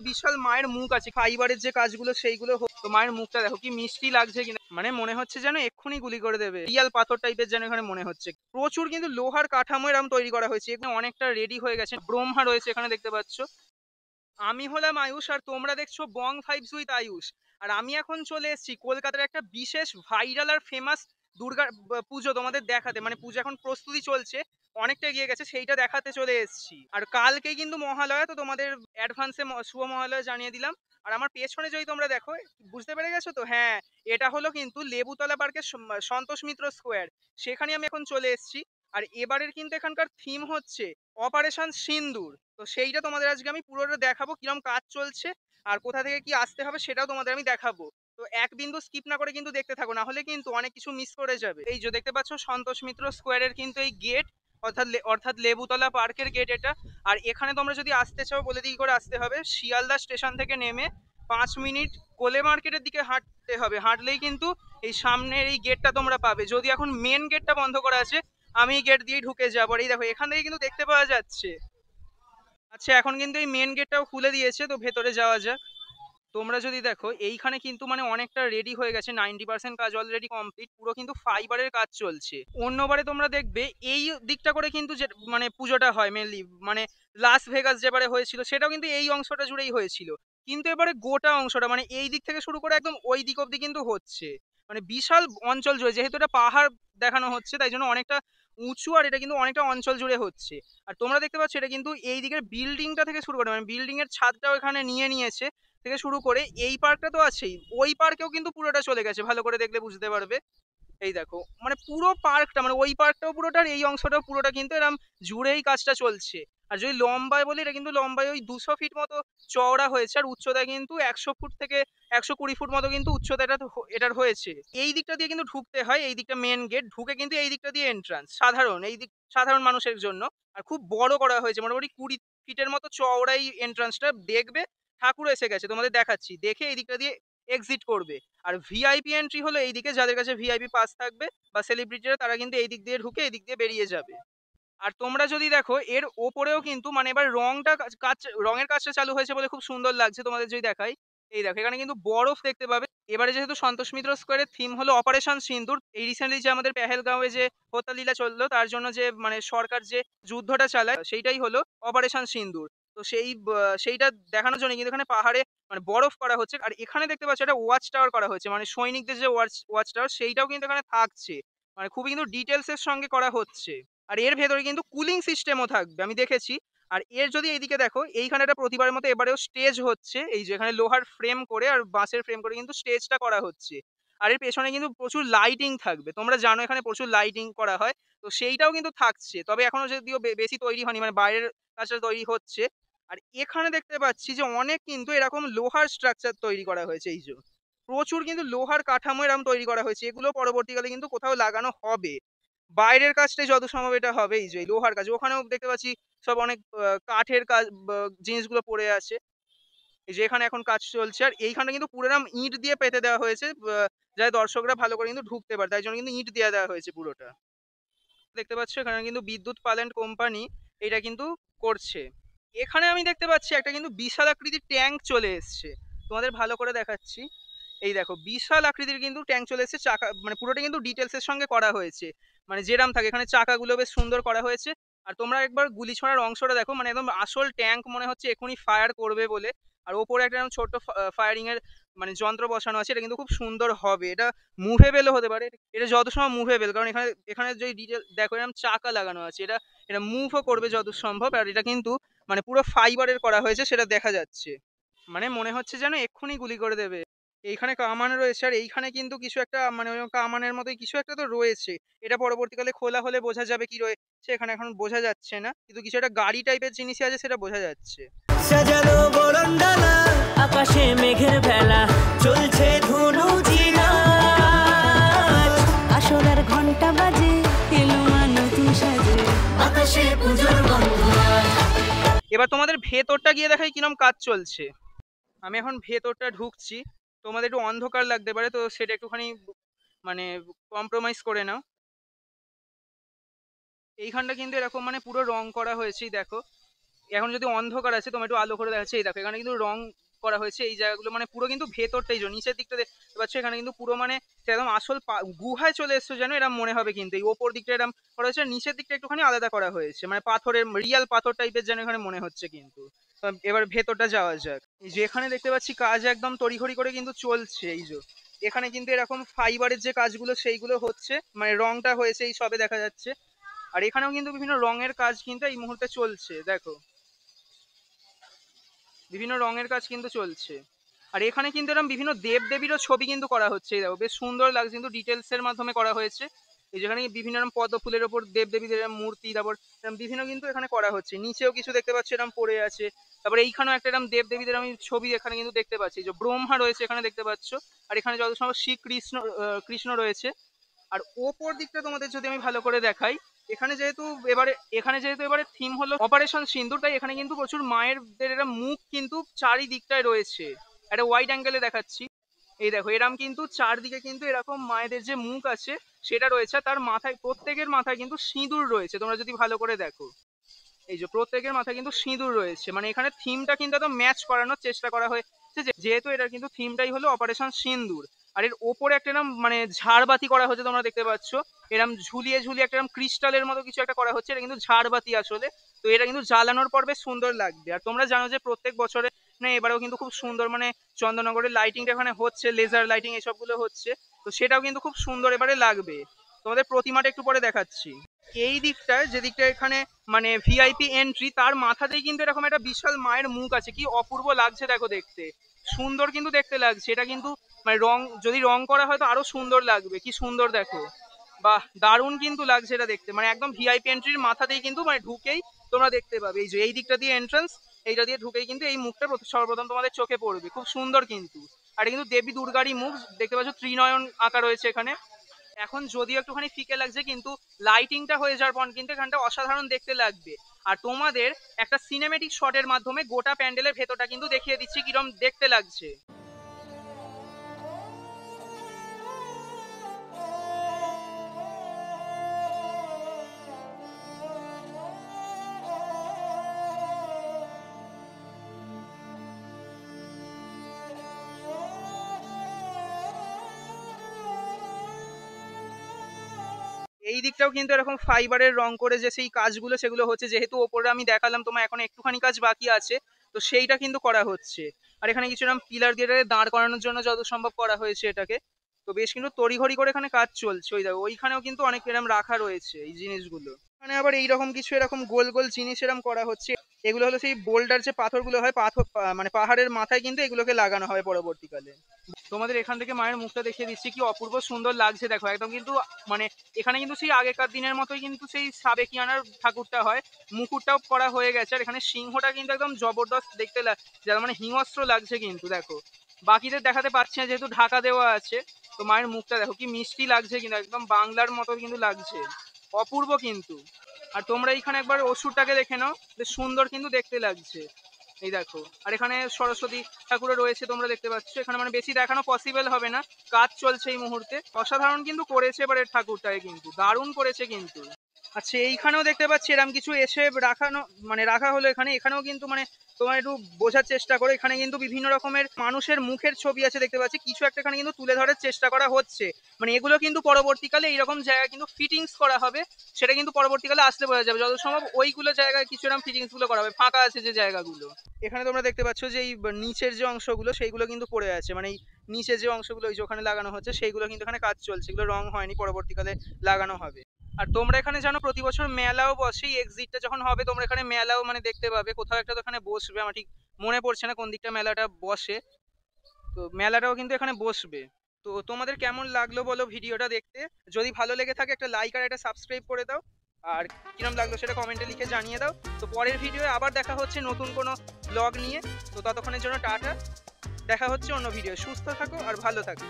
বিশাল মায়ের মুখ আছে, ফাইবারের যে কাজগুলো সেইগুলো। তো মায়ের মুখটা দেখো কি মিষ্টি লাগছে কিনা, মানে মনে হচ্ছে যেন এক্ষুনি গুলি করে দেবে, রিয়াল পাথর টাইপের যেন এখানে মনে হচ্ছে। প্রচুর কিন্তু লোহার কাঠামো এরকম তৈরি করা হয়েছে, এখানে অনেকটা রেডি হয়ে গেছে। ব্রহ্মা রয়েছে এখানে দেখতে পাচ্ছ। আমি হলাম আয়ুষ আর তোমরা দেখছো বং ভাইবস উইথ আয়ুষ। আর আমি এখন চলে এসেছি কলকাতার একটা বিশেষ ভাইরাল আর ফেমাস দুর্গা পুজো তোমাদের দেখাতে, মানে পুজো এখন প্রস্তুতি চলছে, অনেকটা এগিয়ে গেছে, সেইটা দেখাতে চলে এসেছি। আর কালকেই কিন্তু মহালয়া, তো তোমাদের অ্যাডভান্সে শুভ মহালয়া জানিয়ে দিলাম। আর আমার পেছনে যদি তোমরা দেখো, বুঝতে পেরে গেছো তো, হ্যাঁ এটা হলো কিন্তু লেবুতলা পার্কের সন্তোষ মিত্র স্কোয়ার, সেখানে আমি এখন চলে এসেছি। আর এবারের কিন্তু এখানকার থিম হচ্ছে অপারেশন সিন্দুর। তো সেইটা তোমাদের আজকে আমি পুরোটা দেখাবো, কিরম কাজ চলছে আর কোথা থেকে কি আসতে হবে সেটাও তোমাদের আমি দেখাবো। তো এক বিন্দু স্কিপ না করে কিন্তু দেখতে থাকো, না হলে কিন্তু অনেক কিছু মিস করে যাবে। এই যে দেখতে পাচ্ছ সন্তোষ মিত্র স্কোয়ারের কিন্তু এই গেট, অর্থাৎ লেবুতলা পার্কের গেট এটা। আর এখানে তোমরা যদি আসতে চাও বলে দিই করে আসতে হবে, শিয়ালদা স্টেশন থেকে নেমে 5 মিনিট কোলে মার্কেটের দিকে হাঁটতে হবে, হাঁটলেই কিন্তু এই সামনের এই গেটটা তোমরা পাবে। যদি এখন মেন গেটটা বন্ধ করা আছে, আমি এই গেট দিয়েই ঢুকে যাবো। আর এই দেখো এখান থেকে কিন্তু দেখতে পাওয়া যাচ্ছে। আচ্ছা এখন কিন্তু এই মেন গেটটাও খুলে দিয়েছে, তো ভেতরে যাওয়া যাক। তোমরা যদি দেখো এইখানে কিন্তু মানে অনেকটা রেডি হয়ে গেছে, 90% কাজ অলরেডি কমপ্লিট, পুরো কিন্তু ফাইবারের কাজ চলছে। অন্যবারে তোমরা দেখবে এই দিকটা করে কিন্তু যে মানে পুজোটা হয় মেনলি, মানে লাস ভেগাস যেবারে হয়েছিল সেটাও কিন্তু এই অংশটা জুড়েই হয়েছিল, কিন্তু এবারে গোটা অংশটা মানে এই দিক থেকে শুরু করে একদম ওই দিক অব্দি কিন্তু হচ্ছে, মানে বিশাল অঞ্চল জুড়ে, যেহেতু এটা পাহাড় দেখানো হচ্ছে তাই জন্য অনেকটা উঁচু, আর এটা কিন্তু অনেকটা অঞ্চল জুড়ে হচ্ছে। আর তোমরা দেখতে পাচ্ছ এটা কিন্তু এই দিকের বিল্ডিংটা থেকে শুরু করে, মানে বিল্ডিং এর ছাদটাও এখানে নিয়ে নিয়েছে থেকে শুরু করে এই পার্কটা তো আছেই, ওই পার্কেও কিন্তু পুরোটা চলে গেছে, ভালো করে দেখলে বুঝতে পারবে। এই দেখো মানে পুরো পার্কটা, মানে ওই পার্কটাও পুরোটা আর এই অংশটাও পুরোটা কিন্তু এরকম জুড়েই কাজটা চলছে। আর যদি লম্বায় বলি, এটা কিন্তু লম্বায় ওই 200 ফিট মতো চওড়া হয়েছে, আর উচ্চতায় কিন্তু 100 ফুট থেকে 120 ফুট মতো কিন্তু উচ্চতা এটার হয়েছে। এই দিকটা দিয়ে কিন্তু ঢুকতে হয়, এই দিকটা মেন গেট, ঢুকে কিন্তু এই দিকটা দিয়ে এন্ট্রান্স, সাধারণ এই দিক সাধারণ মানুষের জন্য। আর খুব বড় করা হয়েছে, মোটামুটি 20 ফিটের মতো চওড়া এই এন্ট্রান্সটা। দেখবে ঠাকুর এসে গেছে, তোমাদের দেখাচ্ছি, দেখে এই দিকটা দিয়ে এক্সিট করবে। আর ভিআইপি এন্ট্রি হলো এইদিকে, যাদের কাছে ভিআইপি পাস থাকবে বা সেলিব্রিটিরা, তারা কিন্তু এই দিক দিয়ে ঢুকে এই দিক দিয়ে বেরিয়ে যাবে। আর তোমরা যদি দেখো এর ওপরেও কিন্তু মানে এবার রঙের কাজটা চালু হয়েছে বলে খুব সুন্দর লাগছে, তোমাদের যদি দেখাই। এই দেখো এখানে কিন্তু বরফ দেখতে পাবে। এবারে যেহেতু সন্তোষ মিত্র স্কোয়ারের থিম হলো অপারেশন সিন্দুর, এই রিসেন্টলি যে আমাদের পেহেলগাঁওয়ে যে হত্যালীলা চললো তার জন্য যে মানে সরকার যে যুদ্ধটা চালায় সেইটাই হলো অপারেশন সিন্দুর। তো সেইটা দেখানোর জন্য কিন্তু এখানে পাহাড়ে মানে বরফ করা হচ্ছে। আর এখানে দেখতে পাচ্ছ একটা ওয়াচ টাওয়ার করা হচ্ছে, মানে সৈনিকদের যে ওয়াচ টাওয়ার সেইটাও কিন্তু এখানে থাকছে, মানে খুবই কিন্তু ডিটেলস এর সঙ্গে করা হচ্ছে। আর এর ভেতরে কিন্তু কুলিং সিস্টেমও থাকবে, আমি দেখেছি। আর এর যদি এইদিকে দেখো, এইখানে একটা প্রতিবারের মতো এবারেও স্টেজ হচ্ছে, এই যে এখানে লোহার ফ্রেম করে আর বাঁশের ফ্রেম করে কিন্তু স্টেজটা করা হচ্ছে। আর এর পেছনে কিন্তু প্রচুর লাইটিং থাকবে, তোমরা জানো এখানে প্রচুর লাইটিং করা হয়, তো সেইটাও কিন্তু থাকছে। তবে এখনো যদিও বেশি তৈরি হয়নি, মানে বাইরের কাজটা তৈরি হচ্ছে। আর এখানে দেখতে পাচ্ছি যে অনেক কিন্তু এরকম লোহার স্ট্রাকচার তৈরি করা হয়েছে, এই যে প্রচুর কিন্তু লোহার কাঠামো এরকম তৈরি করা হয়েছে, এগুলো পরবর্তীকালে কিন্তু কোথাও লাগানো হবে। বাইরের কাজটাই যত সম্ভব এটা হবে, এই যে লোহার কাজ। ওখানেও দেখতে পাচ্ছি সব অনেক কাঠের কাজ জিনিসগুলো পড়ে আছে, এই যে এখানে এখন কাজ চলছে। আর এইখানে কিন্তু পুরোটাম ইট দিয়ে পেতে দেওয়া হয়েছে, যাতে দর্শকরা ভালো করে কিন্তু ঢুকতে পারে, তাই জন্য কিন্তু ইট দিয়ে দেওয়া হয়েছে পুরোটা। দেখতে পাচ্ছ এখানে কিন্তু বিদ্যুৎ পালেন্ট কোম্পানি এটা কিন্তু করছে। এখানে আমি দেখতে পাচ্ছি একটা কিন্তু বিশাল আকৃতির ট্যাঙ্ক চলে এসছে, তোমাদের ভালো করে দেখাচ্ছি। এই দেখো বিশাল আকৃতির কিন্তু ট্যাঙ্ক চলে এসেছে, চাকা মানে পুরোটা কিন্তু ডিটেলস এর সঙ্গে করা হয়েছে, মানে যেরাম থাকে এখানে চাকাগুলো বেশ সুন্দর করা হয়েছে। আর তোমরা একবার গুলি ছোড়ার অংশটা দেখো, মানে একদম আসল ট্যাঙ্ক মনে হচ্ছে এখনই ফায়ার করবে বলে। আর ওপরে একটা ছোট্ট ফায়ারিং এর মানে যন্ত্র বসানো আছে, এটা কিন্তু খুব সুন্দর হবে। এটা মুভেবেলও হতে পারে, এটা যত সময় মুভেবেল, কারণ এখানে এখানে যে ডিটেল দেখো এরকম চাকা লাগানো আছে, এটা এটা মুভও করবে যত সম্ভব। আর এটা কিন্তু মানে পুরো ফাইবারের করা হয়েছে, সেটা দেখা যাচ্ছে, মানে মনে হচ্ছে যেন এক্ষুনি গুলি করে দেবে। এইখানে কামান রয়েছে, আর এইখানে কিন্তু কিছু একটা মানে ওই কামানের মতোই কিছু একটা তো রয়েছে, এটা পরবর্তীকালে খোলা হলে বোঝা যাবে কি রয়েছে এখানে, এখন বোঝা যাচ্ছে না, কিন্তু কিছু একটা গাড়ি টাইপের জিনিস আছে সেটা বোঝা যাচ্ছে। সাজানো বরণডালা, আকাশে মেঘের ভেলা, চলছে ধুনু ঝিনা, আসরের ঘন্টা বাজে, এলো মা নতুন সাজে, আকাশে পুজোর গন্ধ। এবার তোমাদের ভেতরটা গিয়ে দেখাই কিরম কাজ চলছে। আমি এখন ভেতরটা ঢুকছি, তোমাদের একটু অন্ধকার লাগতে পারে, তো সেটা একটুখানি মানে কম্প্রোমাইজ করে নাও। এইখানটা কিন্তু এরকম মানে পুরো রং করা হয়েছে, দেখো এখন যদি অন্ধকার আছে তোমার একটু আলো করে দেখাচ্ছে, এই দেখো এখানে কিন্তু রং করা হয়েছে এই জায়গাগুলো, মানে পুরো কিন্তু ভেতরটাই নিচের দিকটা দেখতে পাচ্ছ এখানে কিন্তু পুরো মানে একদম আসল গুহায় চলে এসছো যেন এরকম মনে হবে, কিন্তু এই ওপর দিকটা এরকম করা হয়েছে, নিচের দিকটা একটুখানি আলাদা করা হয়েছে, মানে পাথরের রিয়াল পাথর টাইপের যেন এখানে মনে হচ্ছে কিন্তু। এবার ভেতরটা যাওয়া যাক। এই যে এখানে দেখতে পাচ্ছি কাজ একদম তড়িঘড়ি করে কিন্তু চলছে। এই যে এখানে কিন্তু এরকম ফাইবারের যে কাজগুলো সেইগুলো হচ্ছে, মানে রংটা হয়েছে এই সবে দেখা যাচ্ছে। আর এখানেও কিন্তু বিভিন্ন রঙের কাজ কিন্তু এই মুহূর্তে চলছে, দেখো বিভিন্ন রঙের কাজ কিন্তু চলছে। আর এখানে কিন্তু এরকম বিভিন্ন দেব দেবীরও ছবি কিন্তু করা হচ্ছে, এই দেখো বেশ সুন্দর লাগছে কিন্তু ডিটেলস এর মাধ্যমে করা হয়েছে। এই যেখানে বিভিন্ন রকম পদ্ম ফুলের ওপর দেব দেবীদের মূর্তি, তারপর বিভিন্ন কিন্তু এখানে করা হচ্ছে। নিচেও কিছু দেখতে পাচ্ছি এরকম পড়ে আছে, তারপরে এইখানেও একটা এরকম দেব দেবীদের আমি ছবি এখানে কিন্তু দেখতে পাচ্ছি, যে ব্রহ্মা রয়েছে এখানে দেখতে পাচ্ছ, আর এখানে যত সম্ভব শ্রীকৃষ্ণ কৃষ্ণ রয়েছে। আর ওপর দিকটা তোমাদের যদি আমি ভালো করে দেখাই, এখানে যেহেতু এবারে থিম হলো অপারেশন সিন্দুর, তাই এখানে কিন্তু প্রচুর মায়েরদের এরা মুখ কিন্তু চারিদিকটায় রয়েছে। একটা ওয়াইড অ্যাঙ্গেলে দেখাচ্ছি, এই দেখো এরম কিন্তু চারদিকে কিন্তু এরকম মায়েদের যে মুখ আছে সেটা রয়েছে, তার মাথায় প্রত্যেকের মাথায় কিন্তু সিঁদুর রয়েছে, তোমরা যদি ভালো করে দেখো এই যে প্রত্যেকের মাথায় কিন্তু সিঁদুর রয়েছে, মানে এখানে থিমটা কিন্তু একদম ম্যাচ করানোর চেষ্টা করা হয়েছে, যেহেতু এটা কিন্তু থিমটাই হলো অপারেশন সিন্দুর। আর এর ওপরে একটা এরম মানে ঝাড়বাতি করা হচ্ছে, তোমরা দেখতে পাচ্ছ এরম ঝুলিয়ে ঝুলিয়ে একটা এরম ক্রিস্টালের মতো কিছু একটা করা হচ্ছে, এটা কিন্তু ঝাড়বাতি আসলে। তো এটা কিন্তু জ্বালানোর পর বেশ সুন্দর লাগবে। আর তোমরা জানো যে প্রত্যেক বছরে না এবারেও কিন্তু খুব সুন্দর মানে চন্দননগরের লাইটিংটা এখানে হচ্ছে, লেজার লাইটিং এসবগুলো হচ্ছে, তো সেটাও কিন্তু খুব সুন্দর এবারে লাগবে। তোমাদের প্রতিমাটা একটু পরে দেখাচ্ছি। এই দিকটায় যে দিকটা এখানে মানে ভিআইপি এন্ট্রি, তার মাথাতেই কিন্তু এরকম একটা বিশাল মায়ের মুখ আছে, কি অপূর্ব লাগছে দেখো দেখতে, সুন্দর কিন্তু দেখতে লাগছে। এটা কিন্তু মানে যদি রং করা হয় তো আরো সুন্দর লাগবে, কি সুন্দর দেখো, বাহ দারুণ কিন্তু লাগছে এটা দেখতে, মানে একদম ভিআইপি এন্ট্রির মাথাতেই কিন্তু মানে ঢুকেই তোমরা দেখতে পাবে, এই যে এই দিকটা দিয়ে এন্ট্রান্স, এইটা দিয়ে ঢুকেই কিন্তু এই মুখটা সর্বপ্রথম তোমাদের চোখে পড়বে, খুব সুন্দর কিন্তু। আর এটা কিন্তু দেবী দুর্গারই মুখ, দেখতে পাচ্ছ ত্রিনয়ন আঁকা রয়েছে এখানে। এখন যদিও একটুখানি ফিকে লাগছে, কিন্তু লাইটিংটা হয়ে যাওয়ার পর কিন্তু এখানটা অসাধারণ দেখতে লাগবে। আর তোমাদের একটা সিনেমেটিক শটের মাধ্যমে গোটা প্যান্ডেলের ভেতরটা কিন্তু দেখিয়ে দিচ্ছি কিরম দেখতে লাগছে। এই দিকটাও কিন্তু এরকম ফাইবারের রং করে যে সেই কাজগুলো সেগুলো হচ্ছে, যেহেতু ওপরে আমি দেখালাম তোমার এখন একটুখানি কাজ বাকি আছে, তো সেইটা কিন্তু করা হচ্ছে। আর এখানে কিছু এরকম পিলার দিয়ে দাঁড় করানোর জন্য যত সম্ভব করা হয়েছে এটাকে, তো বেশ কিন্তু তড়িঘড়ি করে এখানে কাজ চলছে। ওই দেখো ওইখানেও কিন্তু অনেক এরকম রাখা রয়েছে এই জিনিসগুলো, মানে আবার এইরকম কিছু এরকম গোল গোল জিনিস এরকম করা হচ্ছে। এগুলো হলো সেই বোল্ডার যে পাথরগুলো হয়, পাথর মানে পাহাড়ের মাথায় কিন্তু এগুলোকে লাগানো হবে পরবর্তীকালে। তোমাদের এখান থেকে মায়ের মুখটা দেখিয়ে দিচ্ছি, কি অপূর্ব সুন্দর লাগছে দেখো একদম কিন্তু, মানে এখানে কিন্তু সেই আগেকার দিনের মতোই কিন্তু সেই সাবেকিয়ানার ঠাকুরটা হয়, মুকুটটাও করা হয়ে গেছে। আর এখানে সিংহটা কিন্তু একদম জবরদস্ত দেখতে যারা মানে হিংস্র লাগছে কিন্তু দেখো, বাকিদের দেখাতে পাচ্ছি না যেহেতু ঢাকা দেওয়া আছে। তো মায়ের মুখটা দেখো কি মিষ্টি লাগছে, কিন্তু একদম বাংলার মতো কিন্তু লাগছে, অপূর্ব কিন্তু। আর তোমরা এখানে একবার অসুরটাকে দেখে নাও, বেশ সুন্দর কিন্তু দেখতে লাগছে, এই দেখো। আর এখানে সরস্বতী ঠাকুরও রয়েছে তোমরা দেখতে পাচ্ছ, এখানে মানে বেশি দেখানো পসিবল হবে না, কাজ চলছে এই মুহূর্তে। অসাধারণ কিন্তু করেছে এবারের ঠাকুরটাকে, কিন্তু দারুণ করেছে কিন্তু। আচ্ছা এইখানেও দেখতে পাচ্ছি এরকম কিছু এসে রাখানো মানে রাখা হলো এখানে, এখানেও কিন্তু মানে তোমার একটু বোঝার চেষ্টা করো, এখানে কিন্তু বিভিন্ন রকমের মানুষের মুখের ছবি আছে দেখতে পাচ্ছি, কিছু একটা এখানে কিন্তু তুলে ধরার চেষ্টা করা হচ্ছে। মানে এগুলো কিন্তু পরবর্তীকালে এইরকম জায়গায় কিন্তু ফিটিংস করা হবে, সেটা কিন্তু পরবর্তীকালে আসলে বোঝা যাবে, যত সম্ভব ওইগুলো জায়গায় কিছু এরকম ফিটিংস গুলো করা হবে, ফাঁকা আছে যে জায়গাগুলো। এখানে তোমরা দেখতে পাচ্ছ যে এই নিচের যে অংশগুলো সেইগুলো কিন্তু পড়ে আছে, মানে এই নিচের যে অংশগুলো ওই যে ওখানে লাগানো হচ্ছে সেইগুলো কিন্তু এখানে কাজ চলছে, এগুলো রং হয়নি, পরবর্তীকালে লাগানো হবে। আর তোমরা এখানে জানো প্রতি বছর মেলাও বসে, এক্সিটটা যখন হবে তোমরা এখানে মেলাও মানে দেখতে পাবে, কোথাও একটা তো এখানে বসবে, আমার ঠিক মনে পড়ছে না কোন দিকটা মেলাটা বসে, তো মেলাটাও কিন্তু এখানে বসবে। তো তোমাদের কেমন লাগলো বলো ভিডিওটা দেখতে, যদি ভালো লেগে থাকে একটা লাইক আর একটা সাবস্ক্রাইব করে দাও, আর কিরম লাগলো সেটা কমেন্টে লিখে জানিয়ে দাও। তো পরের ভিডিওয়ে আবার দেখা হচ্ছে নতুন কোনো ব্লগ নিয়ে, তো ততক্ষণের জন্য টাটা, দেখা হচ্ছে অন্য ভিডিও। সুস্থ থাকো আর ভালো থাকো।